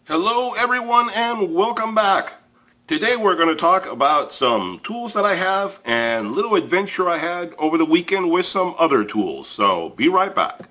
Hello everyone and welcome back. Today we're going to talk about some tools that I have and little adventure I had over the weekend with some other tools. So be right back.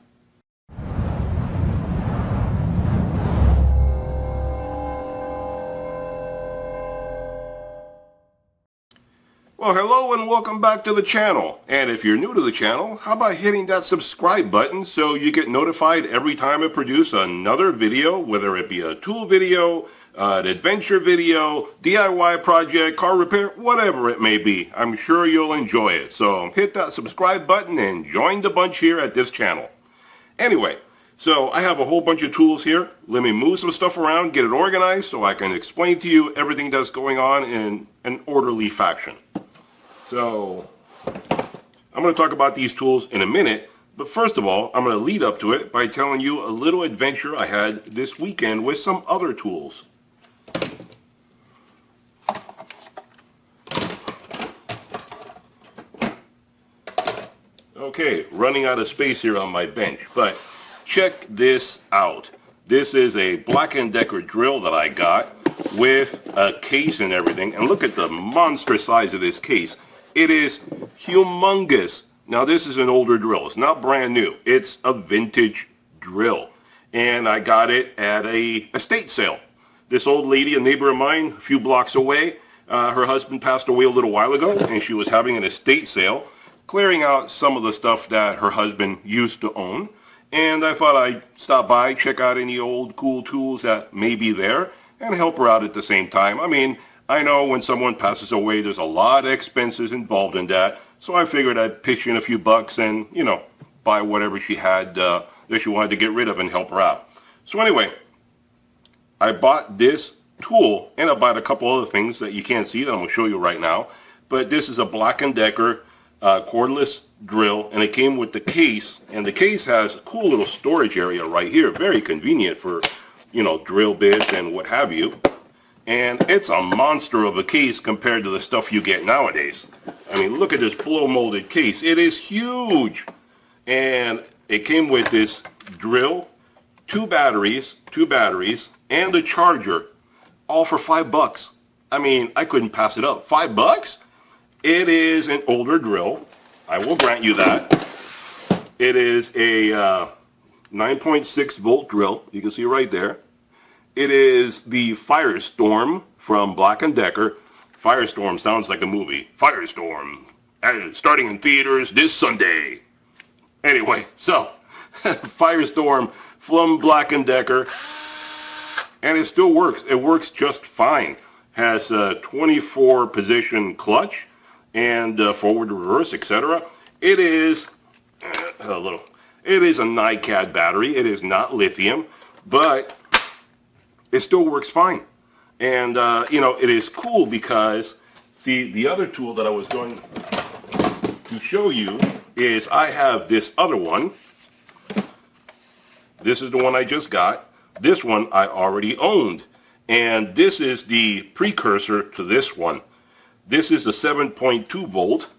Well, hello and welcome back to the channel. And if you're new to the channel, how about hitting that subscribe button so you get notified every time I produce another video, whether it be a tool video, an adventure video, DIY project, car repair, whatever it may be. I'm sure you'll enjoy it. So hit that subscribe button and join the bunch here at this channel. Anyway, so I have a whole bunch of tools here. Let me move some stuff around, get it organized so I can explain to you everything that's going on in an orderly fashion. So I'm going to talk about these tools in a minute, but first of all, I'm going to lead up to it by telling you a little adventure I had this weekend with some other tools. Okay, running out of space here on my bench, but check this out. This is a Black & Decker drill that I got with a case and everything, and look at the monster size of this case. It is humongous. Now this is an older drill. It's not brand new. It's a vintage drill. And I got it at a estate sale. This old lady, a neighbor of mine, a few blocks away, her husband passed away a little while ago, and she was having an estate sale, clearing out some of the stuff that her husband used to own. And I thought I'd stop by, check out any old cool tools that may be there, and help her out at the same time. I mean, I know when someone passes away, there's a lot of expenses involved in that, so I figured I'd pitch in a few bucks and, you know, buy whatever she had that she wanted to get rid of and help her out. So anyway, I bought this tool, and I bought a couple other things that you can't see that I'm going to show you right now, but this is a Black & Decker cordless drill, and it came with the case, and the case has a cool little storage area right here, very convenient for, you know, drill bits and what have you. And it's a monster of a case compared to the stuff you get nowadays. I mean, look at this blow molded case. It is huge. And it came with this drill, two batteries, and a charger, all for $5. I mean, I couldn't pass it up. $5? It is an older drill. I will grant you that. It is a 9.6 volt drill. You can see right there. It is the Firestorm from Black & Decker. Firestorm sounds like a movie. Firestorm, starting in theaters this Sunday. Anyway, so, Firestorm from Black & Decker. And it still works. It works just fine. Has a 24 position clutch and forward, reverse, etc. It is it is a NiCad battery. It is not lithium, but it still works fine. And, you know, it is cool because, see, the other tool that I was going to show you is I have this other one. This is the one I just got. This one I already owned. And this is the precursor to this one. This is a 7.2 volt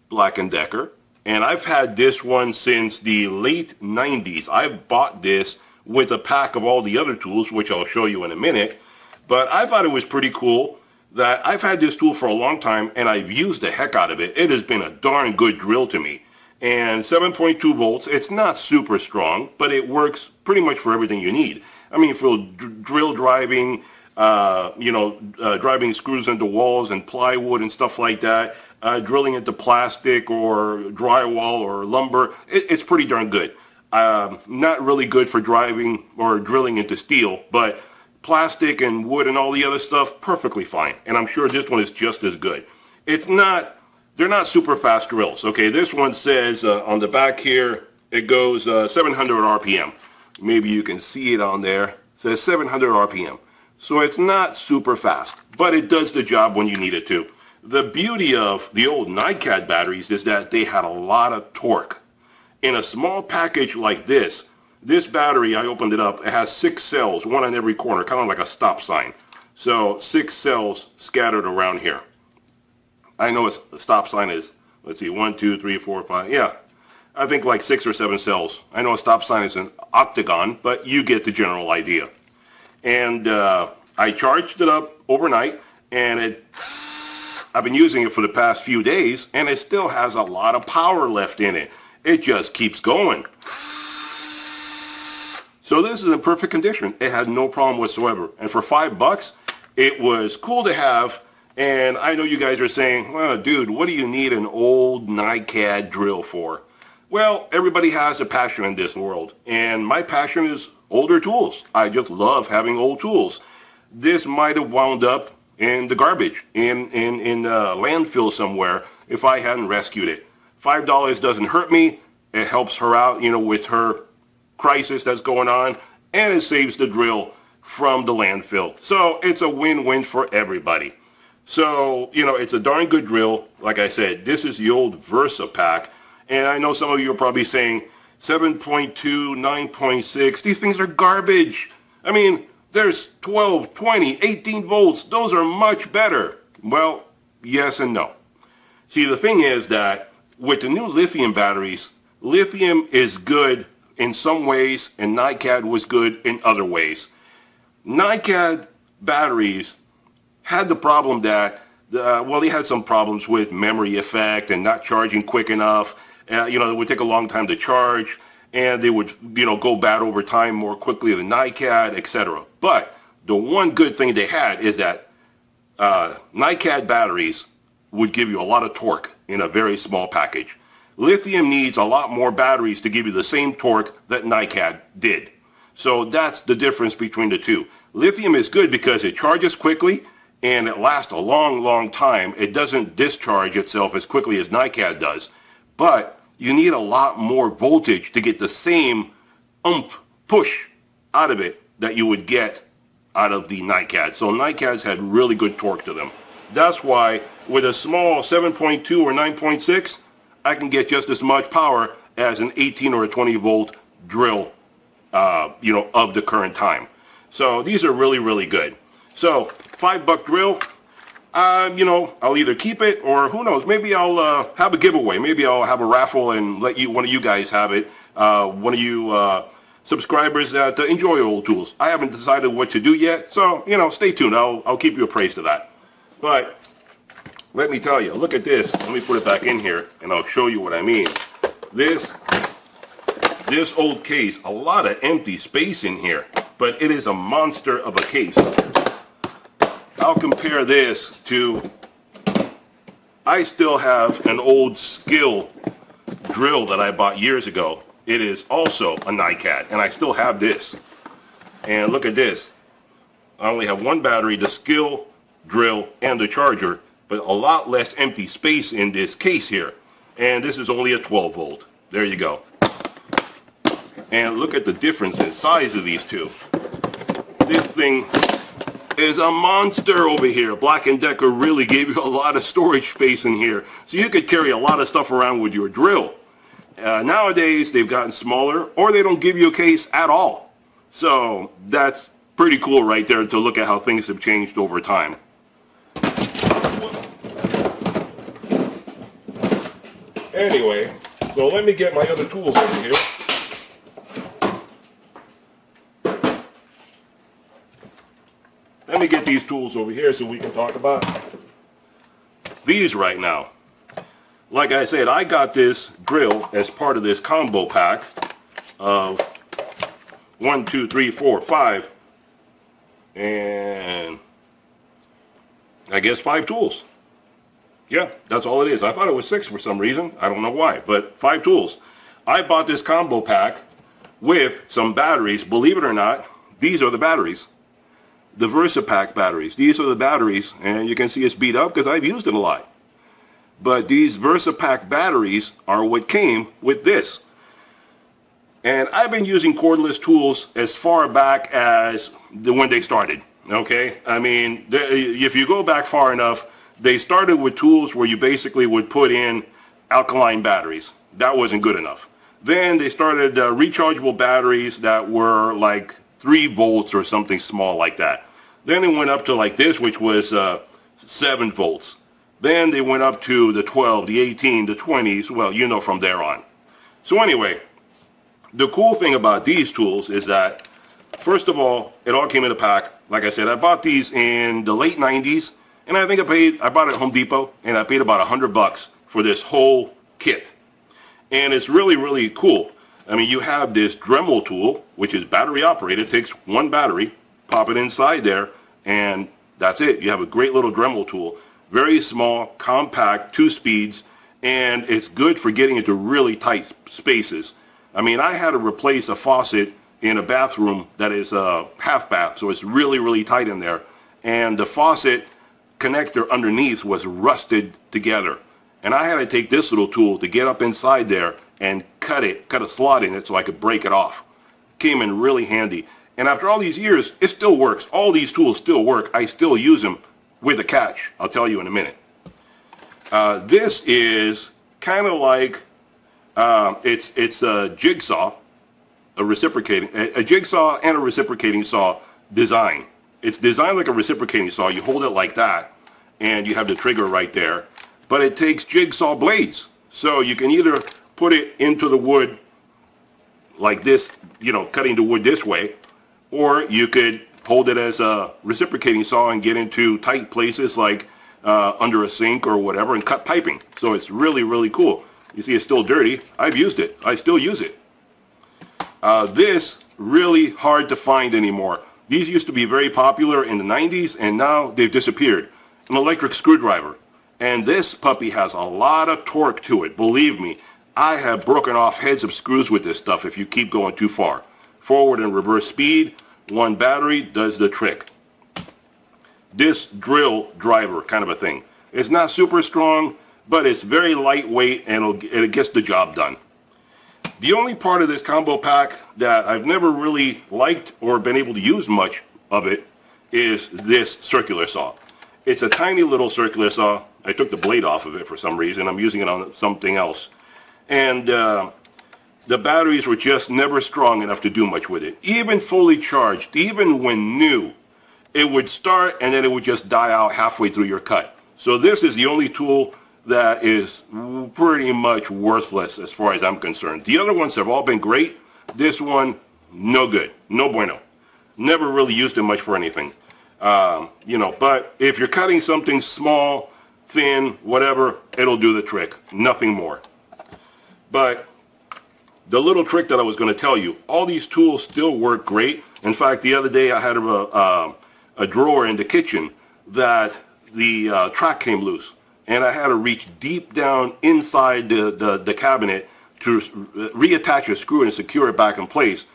Black & Decker. And I've had this one since the late 90s. I've bought this with a pack of all the other tools, which I'll show you in a minute. But I thought it was pretty cool that I've had this tool for a long time, and I've used the heck out of it. It has been a darn good drill to me. And 7.2 volts, it's not super strong, but it works pretty much for everything you need. I mean, for drill driving, driving screws into walls and plywood and stuff like that, drilling into plastic or drywall or lumber, it's pretty darn good. Not really good for driving or drilling into steel, but plastic and wood and all the other stuff, perfectly fine. And I'm sure this one is just as good. They're not super fast drills. Okay, this one says on the back here, it goes 700 RPM. Maybe you can see it on there. It says 700 RPM. So it's not super fast, but it does the job when you need it to. The beauty of the old NiCad batteries is that they had a lot of torque. In a small package like this battery, I opened it up, it has 6 cells, one on every corner, kind of like a stop sign. So 6 cells scattered around here. I know a stop sign is, let's see, 1, 2, 3, 4, 5, yeah. I think like 6 or 7 cells. I know a stop sign is an octagon, but you get the general idea. and I charged it up overnight, and I've been using it for the past few days, and it still has a lot of power left in it. It just keeps going. So this is in perfect condition. It had no problem whatsoever. And for $5, it was cool to have. And I know you guys are saying, well, dude, what do you need an old NiCad drill for? Well, everybody has a passion in this world. And my passion is older tools. I just love having old tools. This might have wound up in the garbage, in landfill somewhere if I hadn't rescued it. $5 doesn't hurt me. It helps her out, you know, with her crisis that's going on, and it saves the drill from the landfill. So it's a win-win for everybody. So, you know, it's a darn good drill. Like I said, this is the old Versa pack, and I know some of you are probably saying 7.2, 9.6, these things are garbage. I mean, there's 12, 20, 18 volts. Those are much better. Well, yes and no. See, the thing is that with the new lithium batteries, lithium is good in some ways, and NiCad was good in other ways. NiCad batteries had the problem that, well, they had some problems with memory effect and not charging quick enough. You know, it would take a long time to charge, and they would, you know, go bad over time more quickly than NiCad, etc. But the one good thing they had is that NiCad batteries would give you a lot of torque in a very small package. Lithium needs a lot more batteries to give you the same torque that NiCad did. So that's the difference between the two. Lithium is good because it charges quickly and it lasts a long, long time. It doesn't discharge itself as quickly as NiCad does. But you need a lot more voltage to get the same oomph push out of it that you would get out of the NiCad. So NiCads had really good torque to them. That's why with a small 7.2 or 9.6, I can get just as much power as an 18 or a 20 volt drill, you know, of the current time. So these are really, really good. So $5 drill, you know, I'll either keep it or who knows, maybe I'll have a giveaway. Maybe I'll have a raffle and let you, one of you guys have it. One of you subscribers that enjoy old tools. I haven't decided what to do yet, so, you know, stay tuned. I'll keep you appraised of that. But let me tell you, look at this. Let me put it back in here and I'll show you what I mean. This old case, a lot of empty space in here, but it is a monster of a case. I'll compare this to, I still have an old Skill drill that I bought years ago. It is also a NiCad, and I still have this. And look at this. I only have one battery, the Skill drill and the charger, but a lot less empty space in this case here. And this is only a 12 volt. There you go. And look at the difference in size of these two. This thing is a monster over here. Black & Decker really gave you a lot of storage space in here. So you could carry a lot of stuff around with your drill. Nowadays, they've gotten smaller, or they don't give you a case at all. So that's pretty cool right there to look at how things have changed over time. Anyway, so let me get my other tools over here. Let me get these tools over here so we can talk about these right now. Like I said, I got this drill as part of this combo pack of 1, 2, 3, 4, 5, and I guess 5 tools. Yeah, that's all it is. I thought it was 6 for some reason. I don't know why, but 5 tools. I bought this combo pack with some batteries. Believe it or not, these are the batteries. The Versa pack batteries. These are the batteries, and you can see it's beat up because I've used it a lot. But these Versa pack batteries are what came with this. And I've been using cordless tools as far back as when they started, okay? I mean, if you go back far enough, they started with tools where you basically would put in alkaline batteries. That wasn't good enough. Then they started rechargeable batteries that were like 3 volts or something small like that. Then it went up to like this, which was 7 volts. Then they went up to the 12, the 18, the 20s, well, you know, from there on. So anyway, the cool thing about these tools is that First of all, it all came in a pack. Like I said, I bought these in the late 90s, and I think I bought it at Home Depot, and I paid about $100 for this whole kit. And it's really, really cool. I mean, you have this Dremel tool, which is battery operated. It takes one battery, pop it inside there, and that's it. You have a great little Dremel tool. Very small, compact, 2 speeds, and it's good for getting into really tight spaces. I mean, I had to replace a faucet in a bathroom that is a half bath, so it's really, really tight in there. And the faucet connector underneath was rusted together. And I had to take this little tool to get up inside there and cut a slot in it so I could break it off. Came in really handy. And after all these years, it still works. All these tools still work. I still use them with a catch. I'll tell you in a minute. This is kind of like, it's a jigsaw, a jigsaw and a reciprocating saw design. It's designed like a reciprocating saw. You hold it like that, and you have the trigger right there. But it takes jigsaw blades. So you can either put it into the wood like this, you know, cutting the wood this way, or you could hold it as a reciprocating saw and get into tight places like under a sink or whatever and cut piping. So it's really, really cool. You see it's still dirty. I've used it. I still use it. This really hard to find anymore. These used to be very popular in the 90s, and now they've disappeared. An electric screwdriver. And this puppy has a lot of torque to it. Believe me, I have broken off heads of screws with this stuff if you keep going too far. Forward and reverse speed, one battery does the trick. This drill driver kind of a thing. It's not super strong, but it's very lightweight, and it gets the job done. The only part of this combo pack that I've never really liked or been able to use much of it is this circular saw. It's a tiny little circular saw. I took the blade off of it for some reason. I'm using it on something else. And the batteries were just never strong enough to do much with it. Even fully charged, even when new, it would start and then it would just die out halfway through your cut. So this is the only tool that is pretty much worthless as far as I'm concerned. The other ones have all been great. This one, no good. No bueno. Never really used it much for anything. You know, but if you're cutting something small, thin, whatever, it'll do the trick. Nothing more. But the little trick that I was going to tell you, all these tools still work great. In fact, the other day I had a drawer in the kitchen that the track came loose. And I had to reach deep down inside the cabinet to reattach a screw and secure it back in place.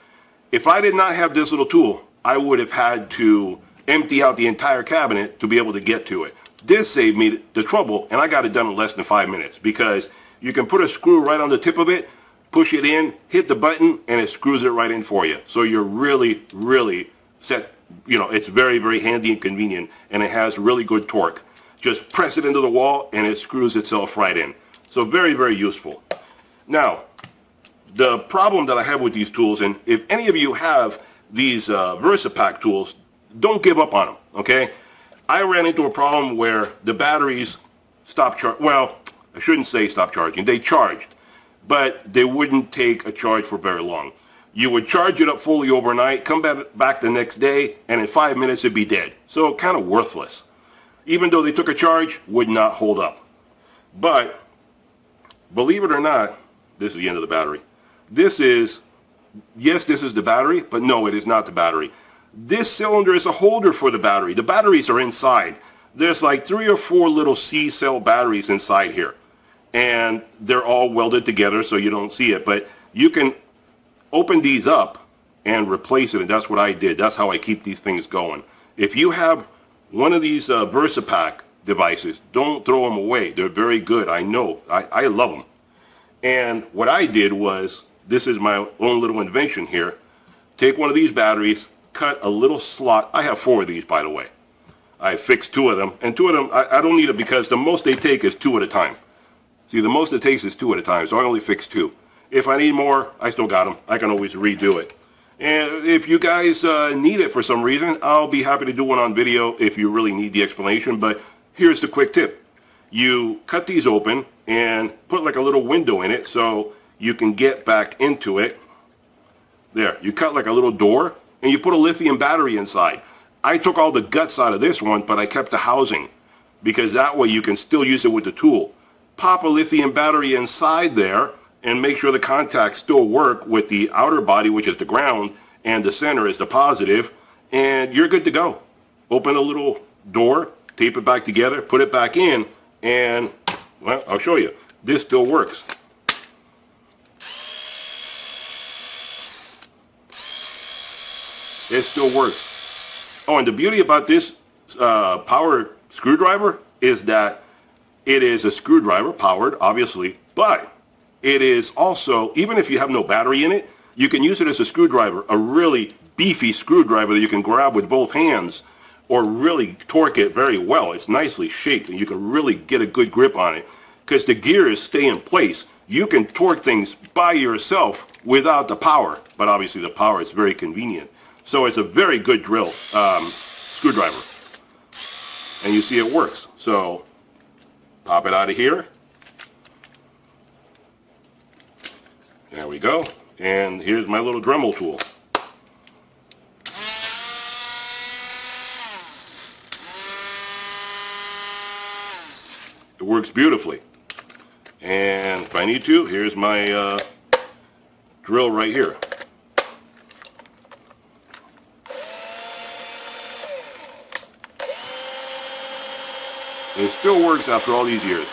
If I did not have this little tool, I would have had to empty out the entire cabinet to be able to get to it. This saved me the trouble, and I got it done in less than 5 minutes, because you can put a screw right on the tip of it, push it in, hit the button, and it screws it right in for you. So you're really, really set. You know, it's very, very handy and convenient, and it has really good torque. Just press it into the wall and it screws itself right in. So very, very useful. Now, the problem that I have with these tools, and if any of you have these VersaPack tools, don't give up on them, okay? I ran into a problem where the batteries stopped charging. Well, I shouldn't say stop charging. They charged, but they wouldn't take a charge for very long. You would charge it up fully overnight, come back the next day, and in 5 minutes it'd be dead. So kind of worthless. Even though they took a charge, would not hold up. But, believe it or not, this is the end of the battery. This is, yes, this is the battery, but no, it is not the battery. This cylinder is a holder for the battery. The batteries are inside. There's like 3 or 4 little C-cell batteries inside here. And they're all welded together so you don't see it. But you can open these up and replace it, and that's what I did. That's how I keep these things going. If you have one of these VersaPack devices, don't throw them away. They're very good. I know. I love them. And what I did was, this is my own little invention here. Take one of these batteries, cut a little slot. I have 4 of these, by the way. I fixed 2 of them. And 2 of them, I don't need it because the most they take is 2 at a time. See, the most it takes is 2 at a time, so I only fixed 2. If I need more, I still got them. I can always redo it. And if you guys need it for some reason, I'll be happy to do one on video if you really need the explanation. But here's the quick tip. You cut these open and put like a little window in it so you can get back into it. There, you cut like a little door, and you put a lithium battery inside. I took all the guts out of this one, but I kept the housing because that way you can still use it with the tool. Pop a lithium battery inside there and make sure the contacts still work with the outer body, which is the ground, and the center is the positive, and you're good to go. Open a little door, tape it back together, put it back in, and, well, I'll show you. This still works. It still works. Oh, and the beauty about this power screwdriver is that it is a screwdriver, powered, obviously, but it is also, even if you have no battery in it, you can use it as a screwdriver, a really beefy screwdriver that you can grab with both hands or really torque it very well. It's nicely shaped and you can really get a good grip on it because the gears stay in place. You can torque things by yourself without the power, but obviously the power is very convenient. So it's a very good drill, screwdriver. And you see it works. So pop it out of here. There we go. And here's my little Dremel tool. It works beautifully. And if I need to, here's my drill right here. It still works after all these years.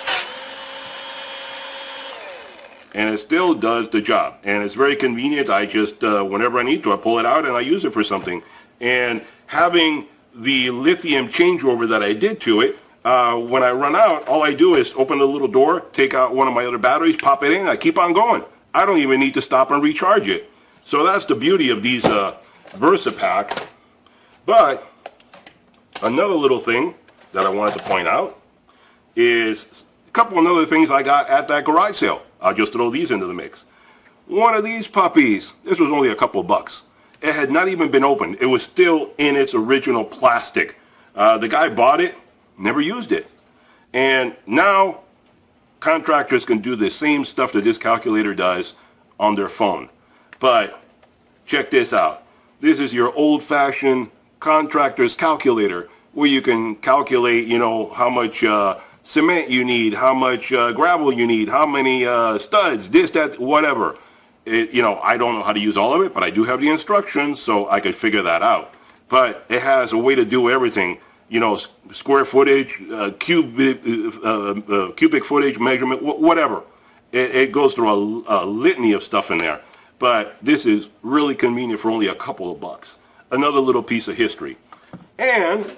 And it still does the job. And it's very convenient. I just, whenever I need to, I pull it out and I use it for something. And having the lithium changeover that I did to it, when I run out, all I do is open the little door, take out one of my other batteries, pop it in, I keep on going. I don't even need to stop and recharge it. So that's the beauty of these VersaPack. But another little thing that I wanted to point out is a couple of other things I got at that garage sale. I'll just throw these into the mix. One of these puppies, this was only a couple of bucks. It had not even been opened. It was still in its original plastic. The guy bought it, never used it. And now contractors can do the same stuff that this calculator does on their phone. But check this out. This is your old-fashioned contractor's calculator, where you can calculate, you know, how much cement you need, how much gravel you need, how many studs, this, that, whatever. You know, I don't know how to use all of it, but I do have the instructions, so I could figure that out. But it has a way to do everything, you know, square footage, cubic footage measurement, whatever. It goes through a litany of stuff in there. But this is really convenient for only a couple of bucks. Another little piece of history. And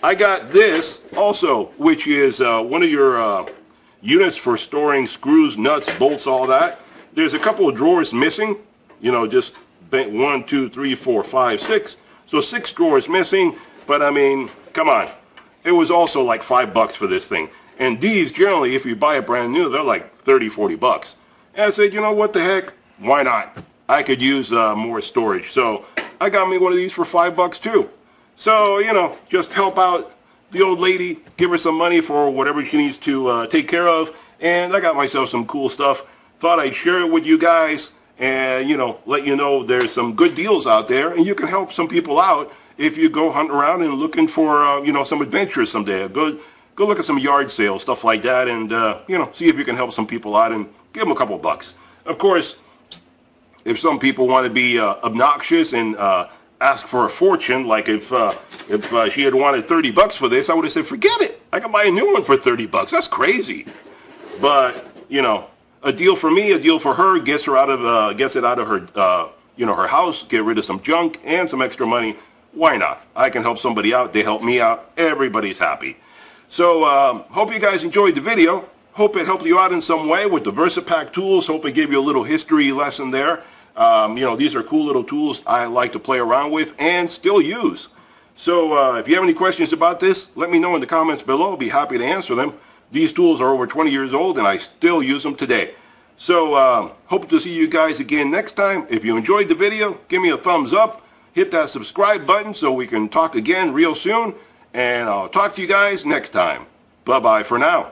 I got this also, which is one of your units for storing screws, nuts, bolts, all that. There's a couple of drawers missing, you know, just 1, 2, 3, 4, 5, 6. So 6 drawers missing, but I mean, come on. It was also like $5 for this thing. And these, generally, if you buy it brand new, they're like 30, 40 bucks. And I said, you know what the heck? Why not? I could use more storage. So I got me one of these for $5 too. So, you know, just help out the old lady, give her some money for whatever she needs to take care of. And I got myself some cool stuff. Thought I'd share it with you guys and, you know, let you know there's some good deals out there. And you can help some people out if you go hunting around and looking for, you know, some adventures someday. Go look at some yard sales, stuff like that, and, you know, see if you can help some people out and give them a couple bucks. Of course, if some people want to be obnoxious and ask for a fortune, like if she had wanted $30 for this, I would have said, forget it. I can buy a new one for $30. That's crazy. But, you know, a deal for me, a deal for her, gets it out of her, you know, her house, get rid of some junk and some extra money. Why not? I can help somebody out. They help me out. Everybody's happy. So, hope you guys enjoyed the video. Hope it helped you out in some way with the VersaPack tools. Hope it gave you a little history lesson there. You know, these are cool little tools I like to play around with and still use. So if you have any questions about this, let me know in the comments below. I'll be happy to answer them. These tools are over 20 years old and I still use them today. So hope to see you guys again next time. If you enjoyed the video, give me a thumbs up. Hit that subscribe button so we can talk again real soon. And I'll talk to you guys next time. Bye-bye for now.